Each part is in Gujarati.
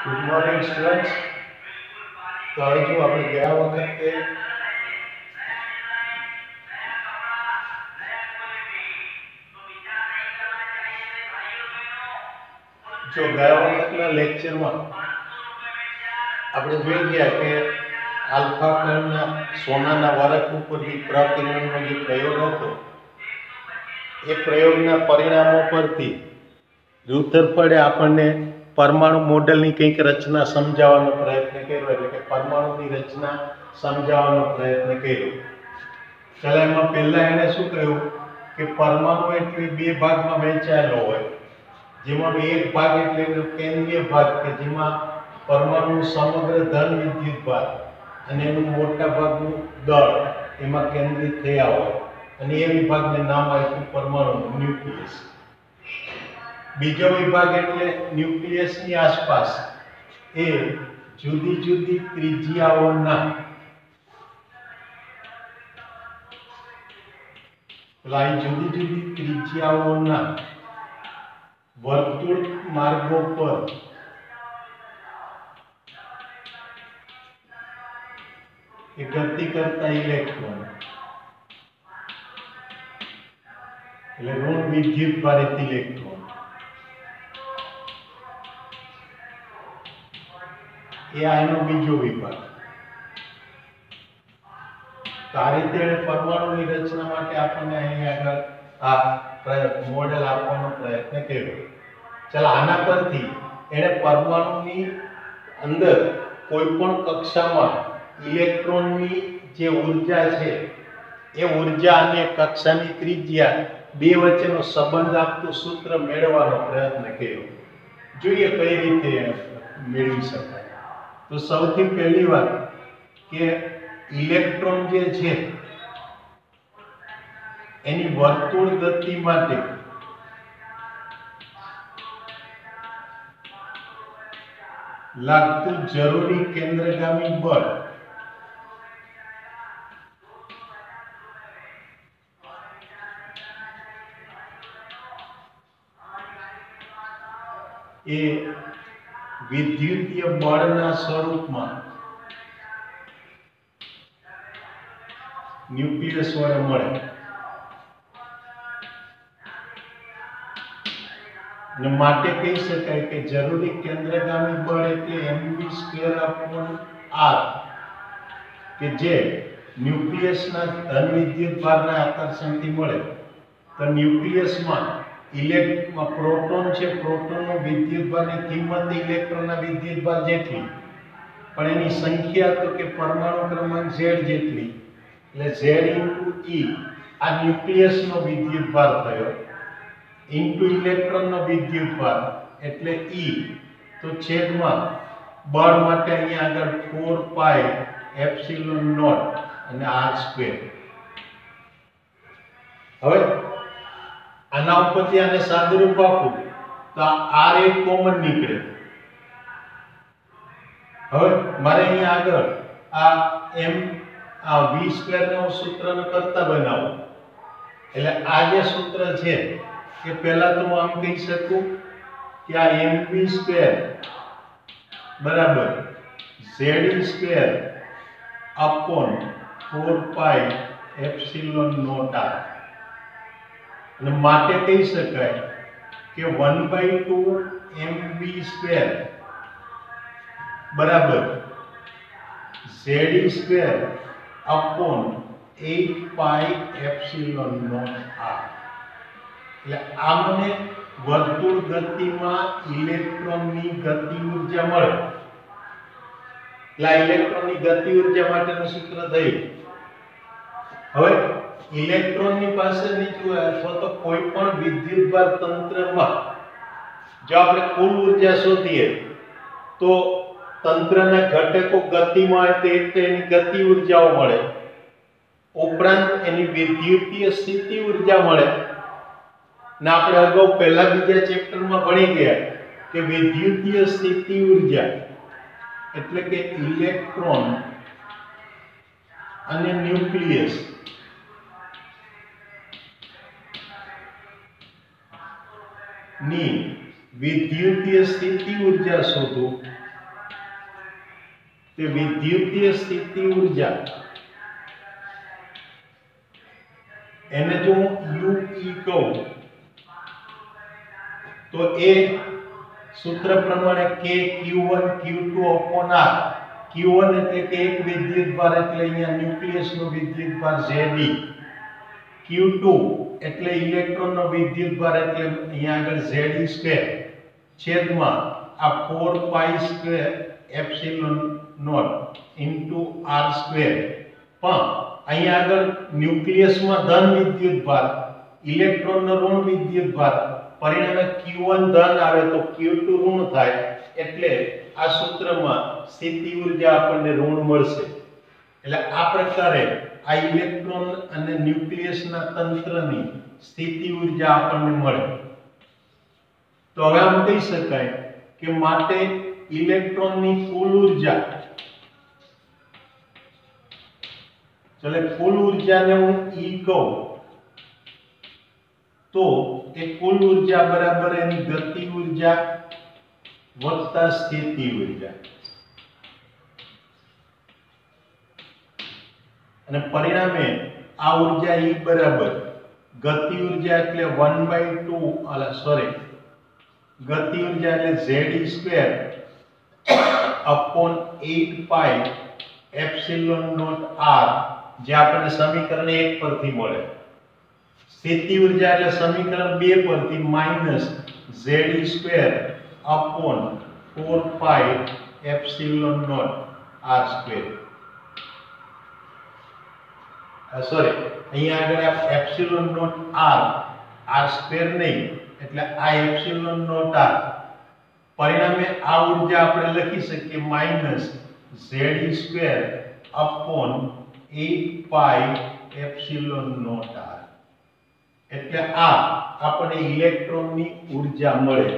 Good morning students. તો હવે જો આપણે ગયા વખતે લેક્ચરમાં આપણે જોઈ ગયા કે આલ્ફા કણના સોનાના વારક ઉપરથી પ્રકિરણનો જે પ્રયોગ હતો એ પ્રયોગના પરિણામો પરથી રુથરફર્ડે આપણને પરમાણુ મોડેલની કંઈક રચના સમજાવવાનો પ્રયત્ન કર્યો, એટલે કે પરમાણુની રચના સમજાવવાનો પ્રયત્ન કર્યો. પહેલા એણે શું કહ્યું કે પરમાણુ એટલે બે ભાગમાં વહેંચાયેલો હોય, જેમાં એક ભાગ એટલે કેન્દ્રીય ભાગ કે જેમાં પરમાણુનું સમગ્ર ધન વિદ્યુત ભાર અને એનું મોટા ભાગનું દળ એમાં કેન્દ્રિત થયા હોય, અને એ વિભાગને નામ આપ્યું પરમાણુ, ન્યુક્લિયસ. બીજો વિભાગ એટલે ન્યુક્લિયસની આસપાસ એ જુદી જુદી ત્રિજ્યાઓના વર્તુળ માર્ગો પર એ ગતિ કરતા ઇલેક્ટ્રોન એટલે ઋણ વિદ્યુત ભારિત ઇલેક્ટ્રોન એ આનો બીજો વિભાગ. તો આ રીતે પરમાણુની રચના માટે આપણને અહીં આગળ આ મોડેલ આપવાનો પ્રયત્ન કર્યો. ચાલો, આના પરથી એણે પરમાણુની અંદર કોઈ પણ કક્ષામાં ઇલેક્ટ્રોનની જે ઉર્જા છે એ ઉર્જા અને કક્ષાની ત્રિજ્યા બે વચ્ચેનો સંબંધ આપતું સૂત્ર મેળવવાનો પ્રયત્ન કર્યો. જોઈએ કઈ રીતે મેળવી શકાય. તો સૌથી પહેલી વાત કે ઇલેક્ટ્રોન જે છે એની વર્તુળ ગતિ માટે લાગતું જરૂરી કેન્દ્રગામી બળ એ વિદ્યુતીય બળના સ્વરૂપમાં ન્યુક્લિયસ વડે મળે. અને માટે કહી શકાય કે જરૂરી કેન્દ્રગામી બળ એટલે mv²/r, કે જે ન્યુક્લિયસના ધન વિદ્યુત ભારના આકર્ષણથી મળે. તો ન્યુક્લિયસમાં પ્રોટોન છે, પ્રોટોનનો વિદ્યુત ભારની કિંમત ઇલેક્ટ્રોનના વિદ્યુત ભાર જેટલી, પણ એની સંખ્યા તો કે પરમાણુ ક્રમાંક Z જેટલી, એટલે Z × E આ ન્યુક્લિયસનો વિદ્યુત ભાર થયો, ઇન્ટુ ઇલેક્ટ્રોનનો વિદ્યુત ભાર એટલે E, તો છેદમાં બળ માટે અહીંયા આગળ 4πε0 અને r². હવે આના ઉપરથી આને સાદુરૂપ આપું તો આ r એક કોમન નીકળે. હવે મારે અહીંયા આગળ આ v² નો સૂત્રને કરતા બનાવો. એટલે આ જે સૂત્ર છે કે પહેલા તો હું આમ કહી શકું કે આ mv² બરાબર Ze²/4πε0r, અને માટે કહી શકાય કે 1/2 mv² બરાબર Ze²/8πε0r. એટલે આ મને વર્તુળ ગતિમાં ઇલેક્ટ્રોનની ગતિ ઉર્જા મળે. એટલે આ ઇલેક્ટ્રોનની ગતિ ઉર્જા માટેનું સૂત્ર થયું. હવે ઇલેક્ટ્રોનની પાસેની જો અથવા તો કોઈ પણ વિદ્યુતભાર તંત્રમાં જો આપણે કુલ ઉર્જા શોધીએ તો તંત્રના ઘટકો ગતિમાં હોય તો એક તો એની ગતિ ઉર્જાઓ મળે, ઉપરાંત એની વિદ્યુતીય સ્થિતિ ઉર્જા મળે. ને આપણે અગાઉ પહેલા બીજા ચેપ્ટરમાં ભણી ગયા કે વિદ્યુતીય સ્થિતિ ઉર્જા એટલે કે ઇલેક્ટ્રોન અને ન્યુક્લિયસ ની વિદ્યુતીય સ્થિતિ ઉર્જા શોધો તે વિદ્યુતીય સ્થિતિ ઉર્જા એને જો હું UE કહું તો એ સૂત્ર પ્રમાણે K Q1 Q2 upon R. Q1 એટલે કે એક વિદ્યુતભાર એટલે અહીંયા ન્યુક્લિયસનો વિદ્યુતભાર Zd. Q2 એટલે ઇલેક્ટ્રોનનો વિદ્યુતભાર એટલે અહીંયા આગળ Ze² છેદમાં આ 4 pi square epsilon naught into R². પણ અહીંયા આગળ ન્યુક્લિયસમાં ધન વિદ્યુતભાર, ઇલેક્ટ્રોનનો ઋણ વિદ્યુતભાર, પરિણામે Q1 ધન આવે તો Q2 ઋણ થાય, એટલે આ સૂત્રમાં સ્થિતિ ઉર્જા આપણને ઋણ મળશે. એટલે આ પ્રકારે આ ઇલેક્ટ્રોન અને ન્યુક્લિયસના તંત્રની સ્થિતિ ઉર્જા આપણને મળે. તો હવે આમ કહી શકાય કે માટે ઇલેક્ટ્રોનની કુલ ઉર્જા, એટલે કુલ ઉર્જાને હું E કહું તો એ કુલ ઉર્જા બરાબર એની ગતિ ઉર્જા વત્તા સ્થિતિ ઉર્જા, અને પરિણામે આ ઉર્જા E બરાબર ગતિ ઉર્જા એટલે 1/2 ગતિ ઉર્જા એટલે Ze² upon 8 pi epsilon naught R, જે આપણને સમીકરણ 1 પરથી મળે. સ્થિતિ ઉર્જા એટલે સમીકરણ 2 પરથી minus Ze² upon 4 pi epsilon naught R². અહીંયા આગળ આ એપ્સિલોન નોટ R² નહીં, એટલે આ એપ્સિલોન નોટ R. પરિણામે આ ઉર્જા આપણે લખી શકીએ minus Ze² upon 8 pi epsilon naught R. એટલે આ આપણે ઇલેક્ટ્રોનની ઉર્જા મળે,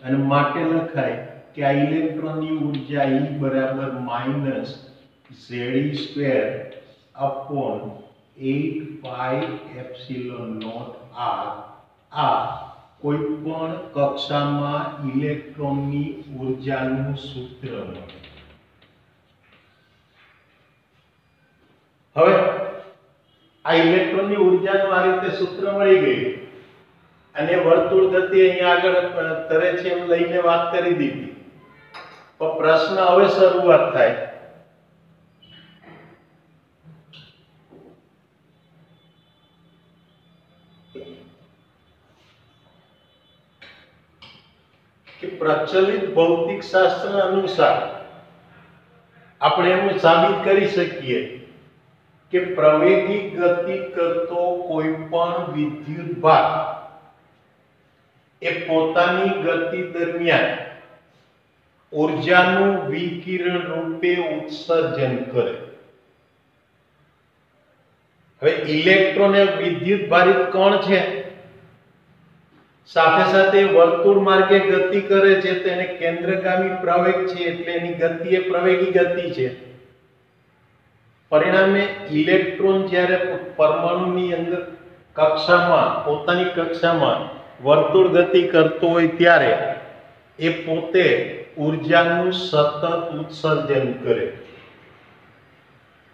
અને માટે લખાય કે આ ઇલેક્ટ્રોનની ઉર્જા E બરાબર minus Ze² upon 8 pi epsilon naught R. આ કોઈ પણ કક્ષામાં ઇલેક્ટ્રોનની ઉર્જાનું સૂત્ર મળે. હવે આ ઇલેક્ટ્રોનની ઉર્જાનું આ રીતે સૂત્ર મળી ગયું, અને વર્તુળ ગતિ અહીંયા આગળ તરે છે એમ લઈને વાત કરી દીધી. તો પ્રશ્ન હવે શરૂઆત થાય કે પ્રચલિત ભૌતિક શાસ્ત્ર અનુસાર આપણે એમ સાબિત કરી શકીએ કે પ્રવેગી ગતિ કરતો કોઈ પણ વિદ્યુતભાર એ પોતાની ગતિ દરમિયાન ઊર્જાનું વિકિરણ રૂપે ઉત્સર્જન કરે. હવે ઇલેક્ટ્રોન એ વિદ્યુતભારિત કણ છે, સાથે સાથે વર્તુળ માર્ગે ગતિ કરે છે, તેને કેન્દ્રગામી પ્રવેગ છે, એટલે એની ગતિ એ પ્રવેગી ગતિ છે. પરિણામે ઇલેક્ટ્રોન જ્યારે પરમાણુની અંદર કક્ષામાં, પોતાની કક્ષામાં વર્તુળ ગતિ કરતો હોય ત્યારે એ પોતે ઊર્જાનું સતત ઉત્સર્જન કરે.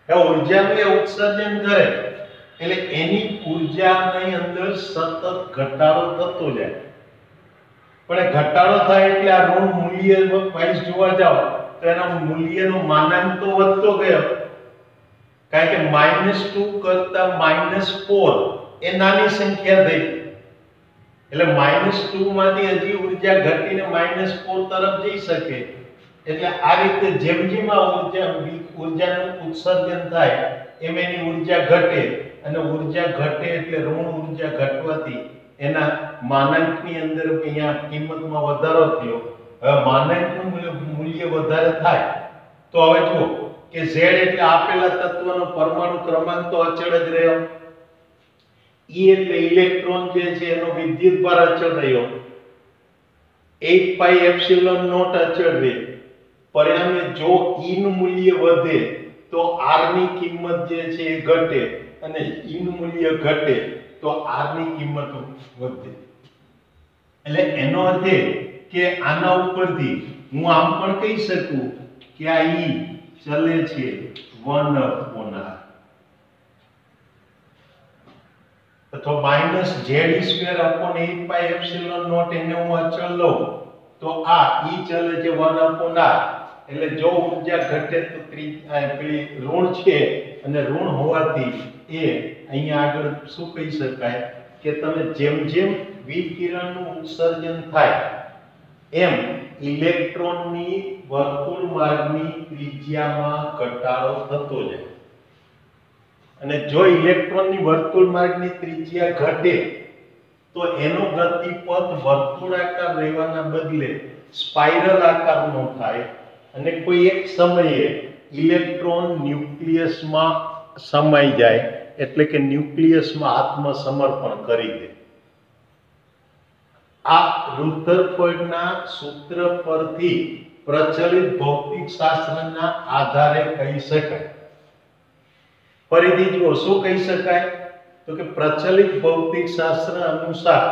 ઊર્જાનું એ ઉત્સર્જન કરે એટલે એની ઊર્જાની અંદર સતત ઘટાડો થતો જાય. પણ એ ઘટાડો થાય એટલે આ ઋણ મૂલ્ય વાઇઝ જોવા જાવ તો એના મૂલ્યનો માનાંક તો વધતો ગયો, કારણ કે -2 કરતા -4 એ નાની સંખ્યા થઈ, એટલે -2 માંથી હજી ઊર્જા ઘટીને -4 તરફ જઈ શકે. એટલે આ રીતે જેમ જેમ આ ઊર્જાનું ઉત્સર્જન થાય એમ એની ઊર્જા ઘટે, અને ઊર્જા ઘટે એટલે ઋણ ઊર્જા ઘટવાથી એના માનાંકની અંદર અહીંયા કિંમતમાં વધારો થયો. હવે માનાંકનું મૂલ્ય વધારે થાય તો હવે જો કે Z એટલે આપેલા તત્વનો પરમાણુ ક્રમાંક તો અચળ જ રહ્યો, E એટલે ઇલેક્ટ્રોન જે છે એનો વિદ્યુતભાર અચળ રહ્યો, 8 પાઈ એપ્સિલોન નોટ અચળ રહે. પરિણામે જો E નું મૂલ્ય વધે તો R ની કિંમત જે છે એ ઘટે, અને E નું મૂલ્ય ઘટે તો R ની કિંમત વધે. એટલે એનો અર્થ એ કે આના ઉપરથી હું આમ પણ કહી શકું કે આ E ચલે છે 1/r અથવા માઇનસ z²/8πε0 એને હું અચળ લઉં તો આ ઈ ચલે છે 1/r એટલે જો ઊર્જા ઘટે તો પેલી ઋણ છે અને ઋણ હોવાથી એ અહીંયા આગળ શું કહી શકાય કે તમે જેમ જેમ વિકિરણનું ઉત્સર્જન થાય એમ ઇલેક્ટ્રોનની વર્તુળ માર્ગની ત્રિજ્યામાં ઘટાડો થતો જાય અને જો ઇલેક્ટ્રોનની વર્તુળ માર્ગની ત્રિજ્યા ઘટે તો એનો ગતિપથ વર્તુળાકાર રહેવાના બદલે સ્પાઇરલ આકારનો થાય અને કોઈ એક સમયે ઇલેક્ટ્રોન ન્યુક્લિયસમાં સમાઈ જાય એટલે કે ન્યુક્લિયસમાં આત્મસમર્પણ કરી દે. આ રુધરફોર્ડના સૂત્ર પરથી પ્રચલિત ભૌતિક શાસ્ત્રના આધારે કહી શકાય. ફરીથી જુઓ શું કહી શકાય તો કે પ્રચલિત ભૌતિક શાસ્ત્ર અનુસાર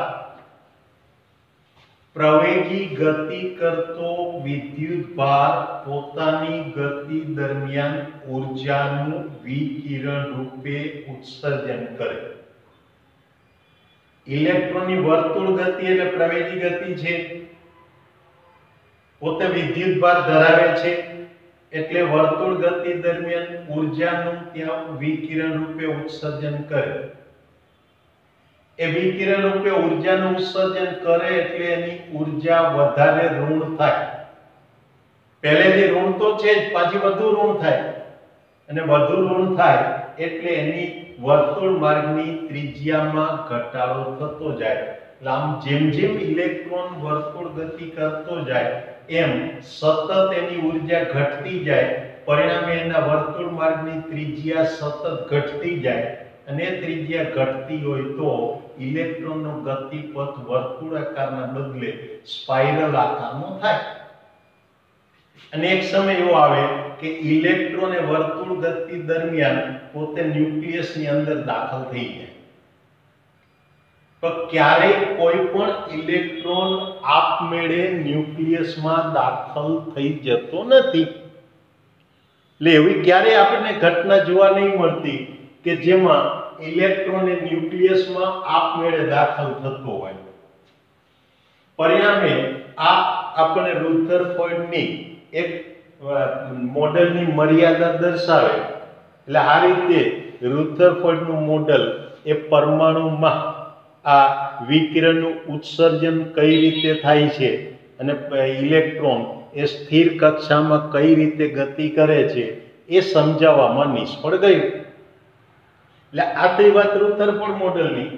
પ્રવેગી ગતિ કરતો વિદ્યુત ભાર પોતાની ગતિ દરમિયાન ઊર્જાનું વિકિરણ રૂપે ઉત્સર્જન કરે. ઇલેક્ટ્રોનની વર્તુળ ગતિ એટલે પ્રવેગી ગતિ છે, પોતે વિદ્યુત ભાર ધરાવે છે એટલે વર્તુળ ગતિ દરમિયાન ઊર્જાનું ત્યાં વિકિરણ રૂપે ઉત્સર્જન કરે. એ વિકિરણ રૂપે ઊર્જાનું ઉત્સર્જન કરે એટલે એની ઊર્જા વધારે ઋણ થાય. પહેલેથી ઋણ તો છે જ, પાછી વધુ ઋણ થાય અને વધુ ઋણ થાય એટલે એની વર્તુળ માર્ગની ત્રિજ્યામાં ઘટાડો થતો જાય. એટલે આમ જેમ જેમ ઇલેક્ટ્રોન વર્તુળ ગતિ કરતો જાય એમ સતત એની ઊર્જા ઘટતી જાય, પરિણામે એના વર્તુળ માર્ગની ત્રિજ્યા સતત ઘટતી જાય અને ત્રિજ્યા ઘટતી હોય તો ઇલેક્ટ્રોનનો ગતિપથ વર્તુળાકારના બદલે સ્પાઇરલ આકારનો થાય. અને એક સમય એવો આવે કે ઇલેક્ટ્રોન એ વર્તુળ ગતિ દરમિયાન પોતે ન્યુક્લિયસની અંદર દાખલ થઈ જાય. પણ ક્યારેય કોઈ પણ ઇલેક્ટ્રોન આપમેળે ન્યુક્લિયસમાં દાખલ થઈ જતો નથી. એટલે એવી ક્યારેય આપણને ઘટના જોવા નહીં મળતી કે જેમાં ઇલેક્ટ્રોન એ ન્યુક્લિયસમાં આપમેળે દાખલ થતો હોય. પરિણામે આ આપણે રુધરફોર્ડની એક મોડેલની મર્યાદા દર્શાવે. એટલે આ રીતે રુધરફોર્ડનું મોડેલ એ પરમાણુમાં આ વિકિરણનું ઉત્સર્જન કઈ રીતે થાય છે અને ઇલેક્ટ્રોન એ સ્થિર કક્ષામાં કઈ રીતે ગતિ કરે છે એ સમજાવવામાં નિષ્ફળ ગયું. એટલે આ તો વાત રુધરફોર્ડ મોડેલની.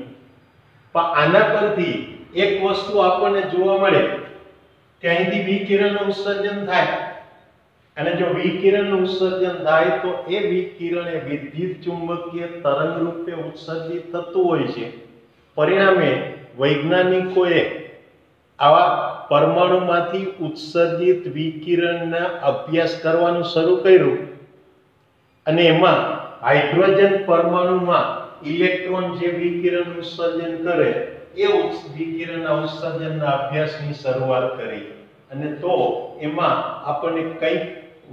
પણ આના પરથી એક વસ્તુ આપણને જોવા મળે કે અહીંથી વિકિરણનું ઉત્સર્જન થાય અને જો વિકિરણનું ઉત્સર્જન થાય તો એ વિકિરણ એ વિદ્યુત ચુંબકીય તરંગ રૂપે ઉત્સર્જિત થતું હોય છે. પરિણામે વૈજ્ઞાનિકોએ આવા પરમાણુમાંથી ઉત્સર્જિત વિકિરણના અભ્યાસ કરવાનું શરૂ કર્યું અને એમાં હાઇડ્રોજન પરમાણુમાં ઇલેક્ટ્રોન જે વિકિરણ ઉત્સર્જન કરે એ વિકિરણના ઉત્સર્જનના અભ્યાસની શરૂઆત કરી. અને તો એમાં આપણને કઈ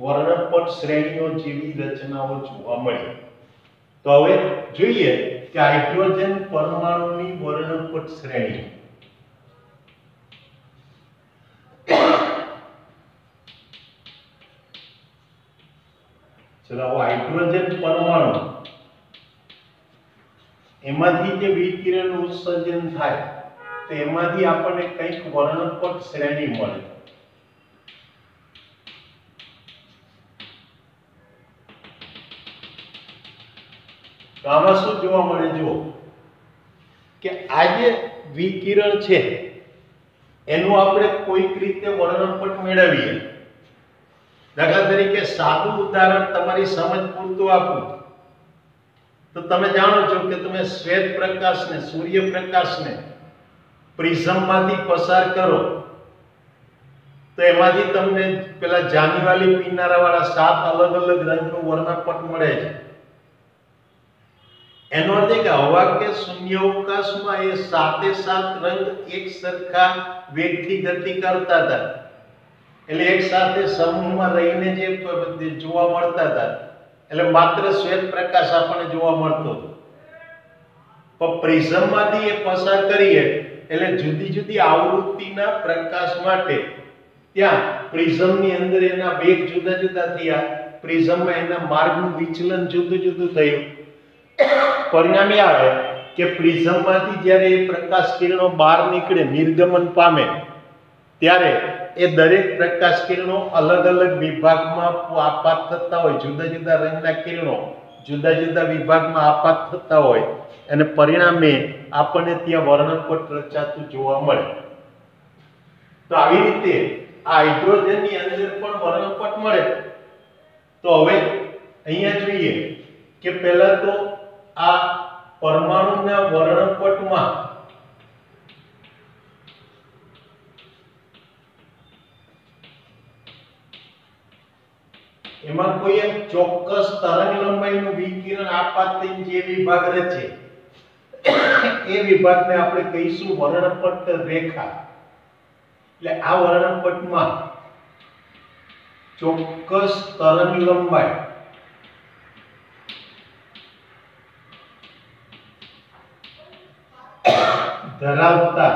વર્ણપટ શ્રેણીઓ જેવી રચનાઓ જોવા મળી. તો હવે જોઈએ કે હાઇડ્રોજન પરમાણુની વર્ણપટ શ્રેણી. ચલો હાઇડ્રોજન પરમાણુ એમાંથી જે વિકિરણનું ઉત્સર્જન થાય તો એમાંથી આપણને કંઈક વર્ણપટ શ્રેણી મળે. તો આમાં શું જોવા મળે જુઓ કે આ જે વિકિરણ છે એનું આપણે કોઈક રીતે વર્ણપટ મેળવીએ. દાખલા તરીકે સાદું ઉદાહરણ તમારી સમજ પૂરતું આપું તો તમે જાણો છો કે તમે શ્વેત પ્રકાશને સૂર્યપ્રકાશને પ્રિઝમમાંથી પસાર કરો તો એમાંથી તમને પેલા જાનીવાલી કિનારાવાળા 7 અલગ અલગ રંગનું વર્ણપટ મળે છે. એનો અર્થ એ કે હવા કે શૂન્યાવકાશમાં એ 7 રંગ એક સરખા વેગથી ગતિ કરતા હતા. એટલે એક સાથે સમૂહમાં રહીને જે જોવા મળતા હતા, એટલે માત્ર શ્વેત પ્રકાશ આપણને જોવા મળતો હતો. પણ પ્રિઝમમાંથી એ પસાર કરીએ એટલે જુદી જુદી આવૃત્તિના પ્રકાશ માટે ત્યાં પ્રિઝમની અંદર એના વેગ જુદા જુદા થયા, પ્રિઝમમાં એના માર્ગનું વિચલન જુદું જુદું થયું. પરિણામે આવે કે પ્રિઝમમાંથી જ્યારે એ પ્રકાશ કિરણો બહાર નીકળે, નિર્ગમન પામે, ત્યારે એ દરેક પ્રકાશ કિરણો અલગ અલગ વિભાગમાં આપાત થતા હોય, જુદા જુદા રંગના કિરણો જુદા જુદા વિભાગમાં આપાત થતા હોય, અને પરિણામે આપણને ત્યાં વર્ણપટ રચાતું જોવા મળે. તો આવી રીતે આ હાઇડ્રોજનની અંદર પણ વર્ણપટ મળે. તો હવે અહીંયા જોઈએ કે પહેલા તો આ પરમાણુના વર્ણપટમાં એમાં કોઈ એક ચોક્કસ તરંગ લંબાઈનું વિકિરણ આપાત થઈને જે વિભાગ રચે એ વિભાગને આપણે કહીશું વર્ણપટ રેખા. એટલે આ વર્ણપટમાં ચોક્કસ તરંગ લંબાઈ ધરાવતા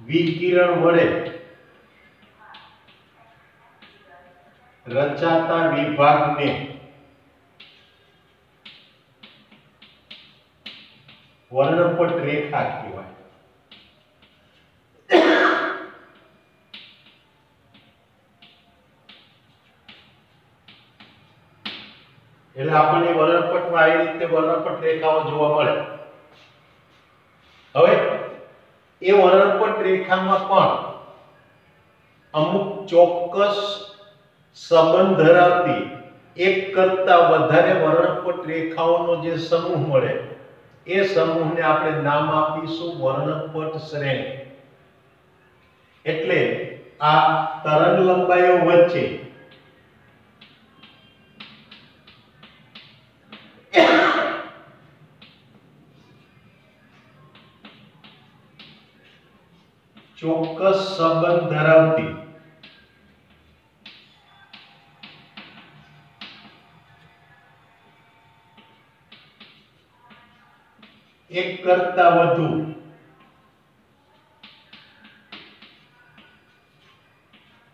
વિકિરણ વડે રચાતા વિભાગને વર્ણપટ રેખા કહેવાય. એટલે આપણને વર્ણપટમાં આવી રીતે વર્ણપટ રેખાઓ જોવા મળે. હવે એ વર્ણપટ રેખામાં પણ અમુક ચોક્કસ સંબંધ ધરાવતી એક કરતા વધારે વર્ણપટ રેખાઓનો જે સમૂહ મળે, એ સમૂહને આપણે નામ આપીશું વર્ણપટ શ્રેણી. એટલે આ તરંગ લંબાઈઓ વચ્ચે ચોક્કસ સંબંધ ધરાવતી એક કરતા વધુ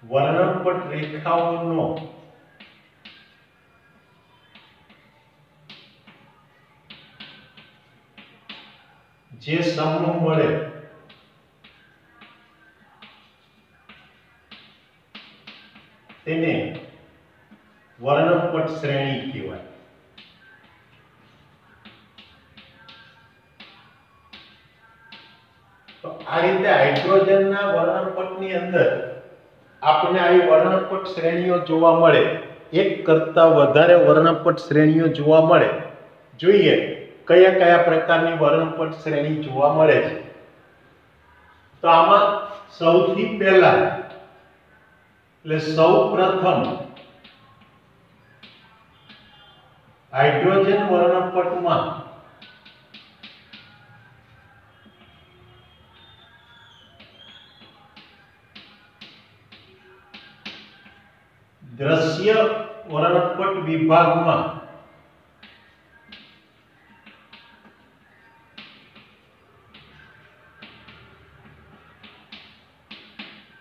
વર્ણપટ રેખાઓનો જે સમૂહ મળે તેને વર્ણપટ શ્રેણી કહેવાય. તો આ રીતે હાઇડ્રોજનના વર્ણપટની અંદર આપણે આવી વર્ણપટ શ્રેણીઓ જોવા મળે, એક કરતા વધારે વર્ણપટ શ્રેણીઓ જોવા મળે. જોઈએ કયા કયા પ્રકારની વર્ણપટ શ્રેણી જોવા મળે છે. તો આમાં સૌથી પહેલા એટલે સૌ પ્રથમ હાઇડ્રોજન વર્ણપટમાં દ્રશ્ય વર્ણપટ વિભાગમાં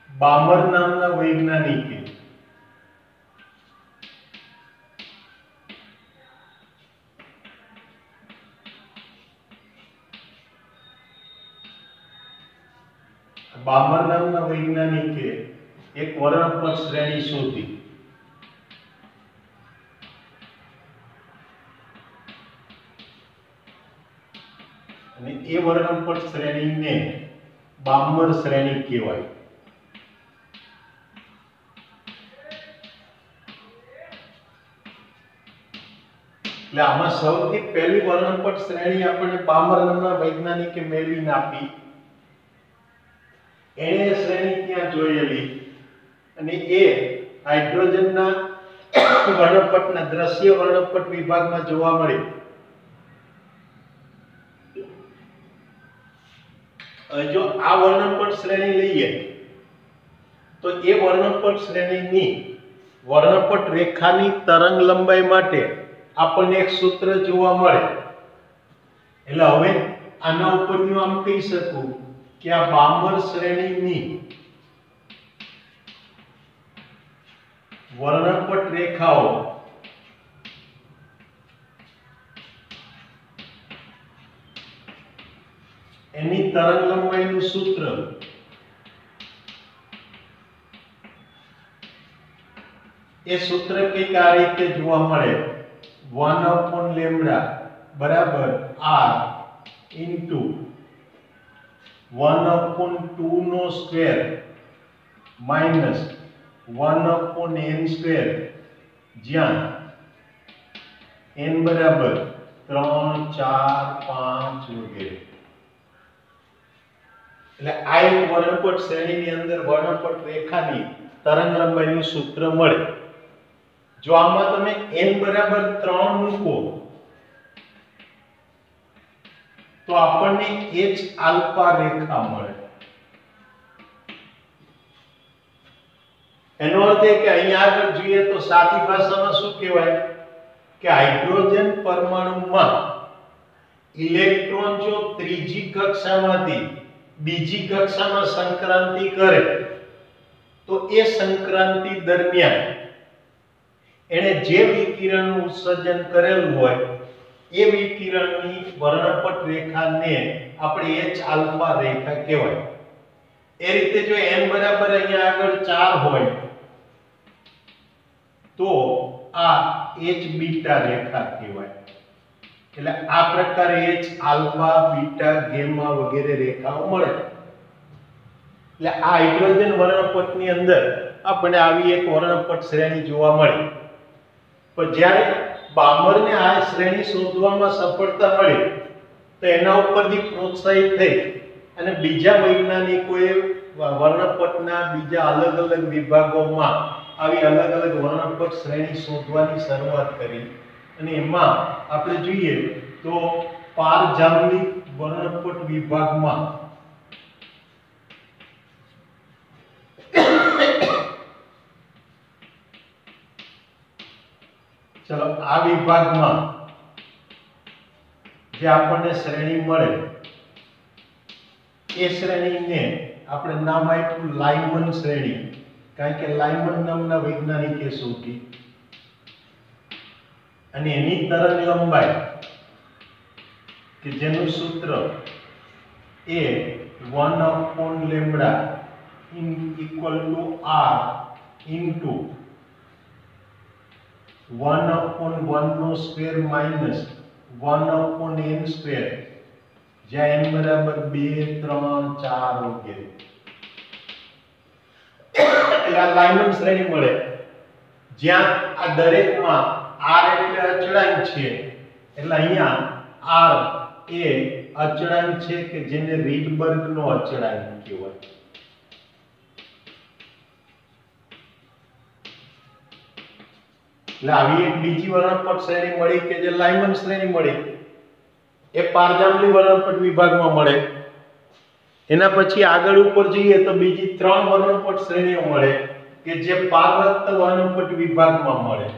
બામર નામના વૈજ્ઞાનિકે એક વર્ણપટ શ્રેણી શોધી. અને એ વર્ણપટ શ્રેણીને બામર શ્રેણી કહેવાય. એટલે આમાં સૌથી પહેલી વર્ણપટ શ્રેણી આપણને બામર નામના વૈજ્ઞાનિકે મેળવીને આપી. એને શ્રેણી ત્યાં જોયેલી અને એ હાઇડ્રોજનના વર્ણપટના દ્રશ્ય વર્ણપટ વિભાગમાં જોવા મળી. જો આ વર્ણપટ શ્રેણી લઈએ તો એ વર્ણપટ શ્રેણીની વર્ણપટ રેખાની તરંગ લંબાઈ માટે આપણને એક સૂત્ર જોવા મળે. એટલે હવે આના ઉપરથી હું આમ કહી શકું કે આ બામર શ્રેણીની વર્ણપટ રેખાઓ એની તરંગ લંબાઈનું સૂત્ર એ સૂત્ર કંઈક આ રીતે જોવા મળે. 1/λ બરાબર r ઇન્ટુ 1/2 નો સ્ક્વેર માઇનસ 1/n સ્ક્વેર, જ્યાં n બરાબર 3, 4, 5 વગેરે. એટલે આ એક વર્ણપટ શ્રેણીની અંદર વર્ણપટ રેખાની તરંગ લંબાઈનું સૂત્ર મળે. જો આમાં તમે n બરાબર 3 મૂકો તો આપણને h આલ્ફા રેખા મળે. એનો અર્થ એ કે અહીંયા આગળ જોઈએ તો સાદી ભાષામાં શું કહેવાય કે હાઇડ્રોજન પરમાણુમાં ઇલેક્ટ્રોન જો ત્રીજી કક્ષામાંથી બીજી કક્ષામાં સંક્રાંતિ કરે તો એ સંક્રાંતિ દરમિયાન એને જે વિકિરણનું ઉત્સર્જન કરેલું હોય એ વિકિરણની વર્ણપટ રેખાને આપણે h આલ્ફા રેખા કહેવાય. એ રીતે જો n બરાબર અહીંયા આગળ 4 હોય તો આ h બીટા રેખા કહેવાય. એટલે આ પ્રકારે h આલ્ફા બીટા ગેમા વગેરે રેખાઓ મળે. એટલે આ હાઇડ્રોજન વર્ણપટની અંદર આપણે આવી એક વર્ણપટ શ્રેણી જોવા મળી. પણ જ્યારે બામરને આ શ્રેણી શોધવામાં સફળતા મળી તો એના ઉપરથી પ્રોત્સાહિત થઈ અને બીજા વૈજ્ઞાનિકોએ વર્ણપટના બીજા અલગ અલગ વિભાગોમાં આવી અલગ અલગ વર્ણપટ શ્રેણી શોધવાની શરૂઆત કરી. અને એમાં આપણે જોઈએ તો પારજાંબલિક વર્ણપટ વિભાગમાં ચલો આ વિભાગમાં જે આપણને શ્રેણી મળે એ શ્રેણીને આપણે નામ આપ્યું લાઇમન શ્રેણી, કારણ કે લાઇમન નામના વૈજ્ઞાનિકે શોધી. અને એની તરંગ લંબાઈ કે જેનું સૂત્ર એ 1/λ equal to r into 1/1 નો સ્ક્વેર માઇનસ 1/n સ્ક્વેર, જ્યાં n બરાબર 2, 3, 4 વગેરે. એટલે આ લાઇમન શ્રેણી મળે જ્યાં આ દરેકમાં r એટલે અચળાંક છે. એટલે અહીંયા r એ અચળાંક છે કે જેને રીડબર્ગનો અચળાંક કહેવાય. એટલે આવી એક બીજી વર્ણપટ શ્રેણી મળી કે જે લાઇમન શ્રેણી મળી એ પારજાંબલી વર્ણપટ વિભાગમાં મળે. એના પછી આગળ ઉપર જઈએ તો બીજી 3 વર્ણપટ શ્રેણીઓ મળે કે જે પારરક્ત વર્ણપટ વિભાગમાં મળે.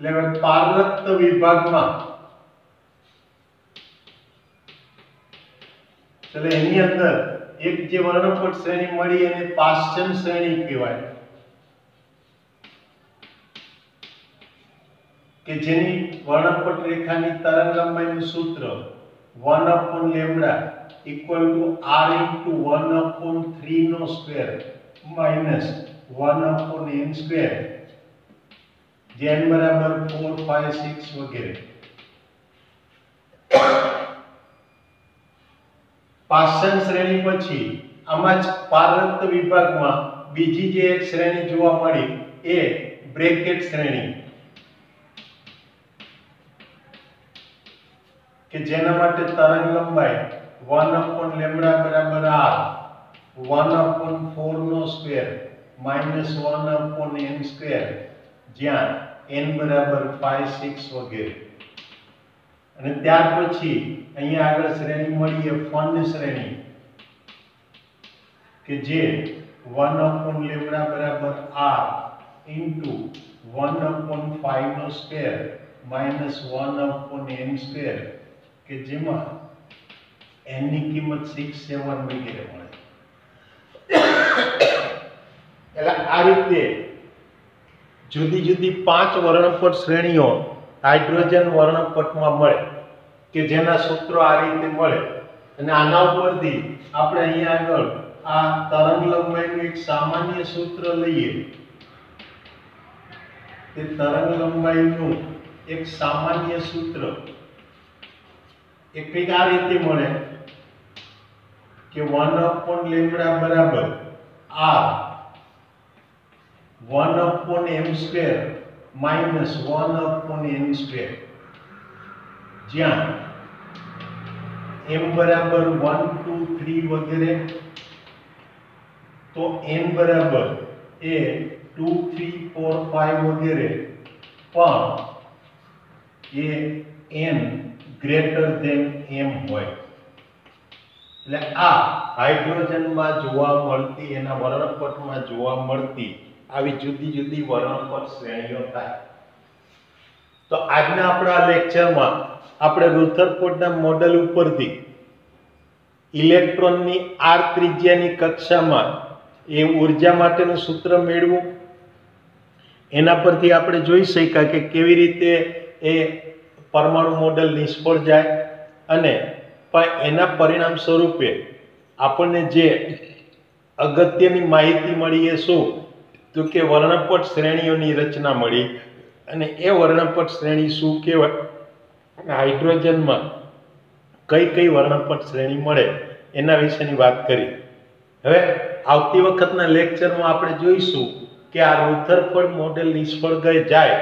એટલે પારરક્ત વિભાગમાં એટલે એની અંદર એક જે વર્ણપટ શ્રેણી મળી એને પાશ્ચન શ્રેણી કહેવાય કે જેની વર્ણપટ રેખાની તરંગ લંબાઈનું સૂત્ર 1/λ equal to r into 1/3 નો સ્ક્વેર માઇનસ 1/n સ્ક્વેર, જે n બરાબર 4, 5, 6 વગેરે. પાશ્ચન શ્રેણી પછી આમાં જ પારરક્ત વિભાગમાં બીજી જે એક શ્રેણી જોવા મળી એ બ્રેકેટ શ્રેણી કે જેના માટે તરંગ લંબાઈ 1/λ બરાબર r 1/4 નો સ્ક્વેર માઇનસ 1/n સ્ક્વેર, જ્યાં n બરાબર 5, 6 વગેરે. અને ત્યાર પછી અહીંયા આગળ શ્રેણી મળી એ ફંડ શ્રેણી કે જે 1/λ બરાબર r ઇન્ટુ 1/5² માઇનસ 1/n², કે જેમાં n ની કિંમત 6, 7 વગેરે મળે. એટલે આ રીતે જુદી જુદી 5 વર્ણપટ શ્રેણીઓ હાઇડ્રોજન વર્ણપટમાં મળે, કે જેના સૂત્રો આ રીતે મળે. અને આના ઉપરથી આપણે અહીંયા આગળ આ તરંગ લંબાઈનું એક સામાન્ય સૂત્ર લઈએ. તે તરંગ લંબાઈનું એક સામાન્ય સૂત્ર એ કંઈક આ રીતે મળે કે 1/λ બરાબર r 1/m² માઇનસ 1/n², જ્યાં m બરાબર 1, 2, 3 વગેરે, તો n બરાબર એ 2, 3, 4, 5 વગેરે, પણ એ n ગ્રેટર ધેન m હોય. એટલે આ હાઇડ્રોજનમાં જોવા મળતી, એના વર્ણપટમાં જોવા મળતી આવી જુદી જુદી વર્ણપટ શ્રેણીઓ થાય. તો આજના આપણા લેક્ચરમાં આપણે રુથરફોર્ડના મોડેલ ઉપરથી ઇલેક્ટ્રોનની r ત્રિજ્યાની કક્ષામાં એ ઉર્જા માટેનું સૂત્ર મેળવું, એના પરથી આપણે જોઈ શક્યા કે કેવી રીતે એ પરમાણુ મોડેલ નિષ્ફળ જાય, અને એના પરિણામ સ્વરૂપે આપણને જે અગત્યની માહિતી મળી એ શું, તો કે વર્ણપટ શ્રેણીઓની રચના મળી. અને એ વર્ણપટ શ્રેણી શું કહેવાય, હાઇડ્રોજનમાં કઈ કઈ વર્ણપટ શ્રેણી મળે એના વિશેની વાત કરી. હવે આવતી વખતના લેક્ચરમાં આપણે જોઈશું કે આ રુથરફોર્ડ મોડેલ નિષ્ફળ જાય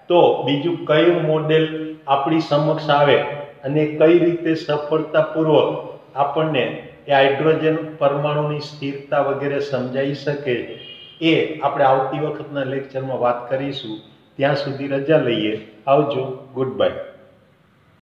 તો બીજું કયું મોડેલ આપણી સમક્ષ આવે અને કઈ રીતે સફળતાપૂર્વક આપણને એ હાઇડ્રોજન પરમાણુની સ્થિરતા વગેરે સમજાઈ શકે, એ આપણે આવતી વખતના લેક્ચરમાં વાત કરીશું. ત્યાં સુધી રજા લઈએ. આવજો. Good bye.